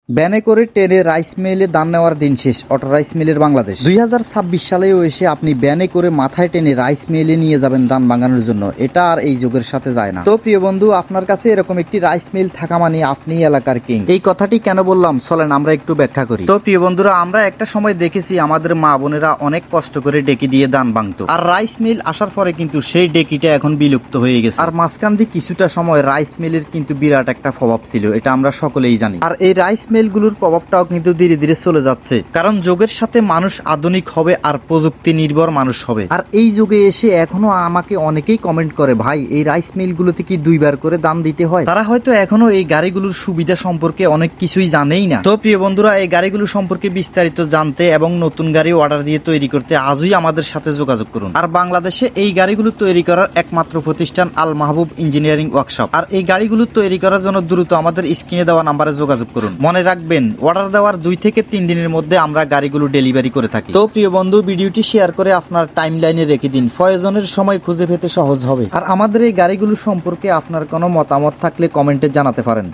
ব্যানে করে ট্রেনে রাইস মিলে দান নেওয়ার দিন শেষ। অটো রাইস মিলের বাংলাদেশ 2026 সালেও এসে আপনি ব্যানে করে মাথায় টেনে রাইস মিলে নিয়ে যাবেন দান ভাঙানোর জন্য, এটা আর এই যুগের সাথে যায় না। তো প্রিয় বন্ধু, আপনার কাছে এরকম একটি রাইস মিল থাকা মানে আপনি এলাকার কিং। এই কথাটি কেন বললাম চলেন আমরা একটু ব্যাখ্যা করি। তো প্রিয় বন্ধুরা, আমরা একটা সময় দেখেছি আমাদের মা বোনেরা অনেক কষ্ট করে ডেকি দিয়ে দান ভাঙতো, আর রাইস মিল আসার পরে কিন্তু সেই ডেকিটা এখন বিলুপ্ত হয়ে গেছে। আর মাঝখান দিয়ে কিছুটা সময় রাইস মিলের কিন্তু বিরাট একটা প্রভাব ছিল, এটা আমরা সকলেই জানি। আর এই রাইস মিলগুলোর প্রভাবটাও কিন্তু ধীরে ধীরে চলে যাচ্ছে, কারণ যুগের সাথে মানুষ আধুনিক হবে আর প্রযুক্তি নির্ভর মানুষ হবে। আর এই যুগে এসে এখনো আমাকে অনেকেই কমেন্ট করে, ভাই এই রাইস মিলগুলোতে কি দুইবার করে দাম দিতে হয়? তারা হয়তো এখনো এই গাড়িগুলোর সুবিধা সম্পর্কে অনেক কিছুই জানেই না। তো প্রিয় বন্ধুরা, এই গাড়িগুলো সম্পর্কে বিস্তারিত জানতে এবং নতুন গাড়ি অর্ডার দিয়ে তৈরি করতে আজই আমাদের সাথে যোগাযোগ করুন। আর বাংলাদেশে এই গাড়িগুলো তৈরি করার একমাত্র প্রতিষ্ঠান আল মাহবুব ইঞ্জিনিয়ারিং ওয়ার্কশপ। আর এই গাড়িগুলো তৈরি করার জন্য দ্রুত আমাদের স্ক্রিনে দেওয়া নাম্বারে যোগাযোগ করুন। মনে রাখবেন, অর্ডার দেওয়ার 2 থেকে 3 দিনের মধ্যে আমরা গাড়িগুলো ডেলিভারি করে থাকি। তো প্রিয় বন্ধু, ভিডিওটি শেয়ার করে আপনার টাইম লাইনে রেখে দিন, প্রয়োজনের সময় খুঁজে পেতে সহজ হবে। আর আমাদের এই গাড়িগুলো সম্পর্কে আপনার কোনো মতামত থাকলে কমেন্টে জানাতে পারেন।